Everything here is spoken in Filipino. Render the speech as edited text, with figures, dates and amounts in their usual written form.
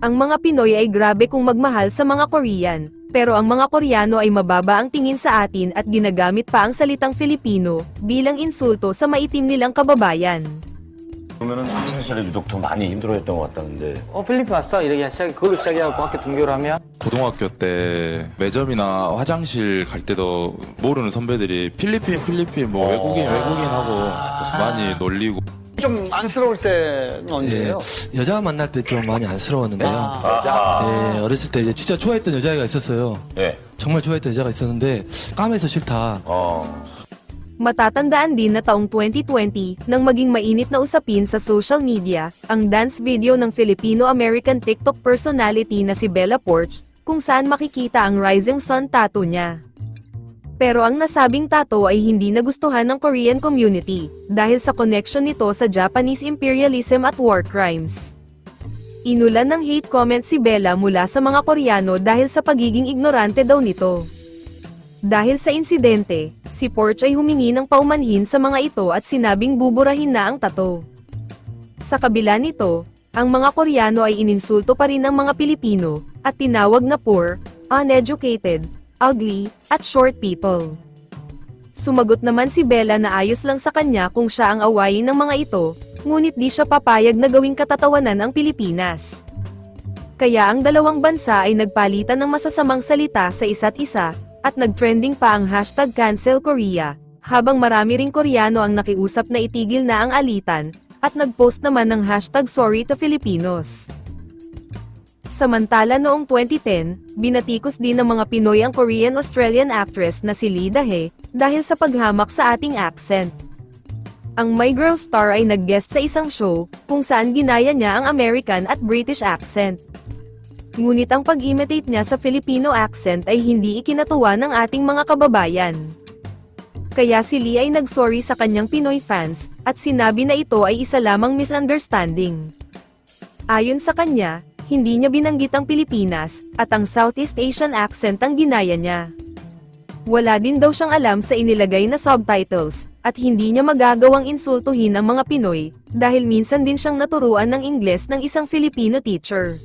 Ang mga Pinoy ay grabe kung magmahal sa mga Korean, pero ang mga Koreano ay mababa ang tingin sa atin at ginagamit pa ang salitang Filipino bilang insulto sa maitim nilang kababayan. 그러면은 학창 시절에 유독 더 많이 힘들어했던 것 같다는데. 필리핀 왔어? 이렇게 그걸로 시작해갖고 학교 등교를 하면? 고등학교 때 매점이나 화장실 갈 때도 모르는 선배들이 필리핀 뭐 외국인 하고 많이 놀리고. 좀 안쓰러울 때는 언제예요? 여자 만날 때 좀 많이 안쓰러웠는데요. 네, 어렸을 때 이제 진짜 좋아했던 여자애가 있었어요. 예. 정말 좋아했던 여자가 있었는데 까매서 싫다. Matatandaan din na taong 2020, nang maging mainit na usapin sa social media, ang dance video ng Filipino-American TikTok personality na si Bella Poarch, kung saan makikita ang Rising Sun tattoo niya. Pero ang nasabing tattoo ay hindi nagustuhan ng Korean community, dahil sa connection nito sa Japanese imperialism at war crimes. Inulan ng hate comment si Bella mula sa mga Koreano dahil sa pagiging ignorante daw nito. Dahil sa insidente, si Poarch ay humingi ng paumanhin sa mga ito at sinabing buburahin na ang tattoo. Sa kabila nito, ang mga Koreano ay ininsulto pa rin ng mga Pilipino, at tinawag na poor, uneducated, ugly, at short people. Sumagot naman si Bella na ayos lang sa kanya kung siya ang awayin ng mga ito, ngunit di siya papayag na gawing katatawanan ang Pilipinas. Kaya ang dalawang bansa ay nagpalitan ng masasamang salita sa isa't isa, at nag-trending pa ang hashtag Cancel Korea, habang marami ring Koreano ang nakiusap na itigil na ang alitan, at nag-post naman ng hashtag Sorry to Filipinos. Samantala noong 2010, binatikos din ng mga Pinoy ang Korean-Australian actress na si Lee Dae, dahil sa paghamak sa ating accent. Ang My Girl star ay nag-guest sa isang show, kung saan ginaya niya ang American at British accent. Ngunit ang pag-imitate niya sa Filipino accent ay hindi ikinatuwa ng ating mga kababayan. Kaya si Lee ay nag-sorry sa kanyang Pinoy fans, at sinabi na ito ay isa lamang misunderstanding. Ayon sa kanya, hindi niya binanggit ang Pilipinas, at ang Southeast Asian accent ang ginaya niya. Wala din daw siyang alam sa inilagay na subtitles, at hindi niya magagawang insultuhin ang mga Pinoy, dahil minsan din siyang naturuan ng Ingles ng isang Filipino teacher.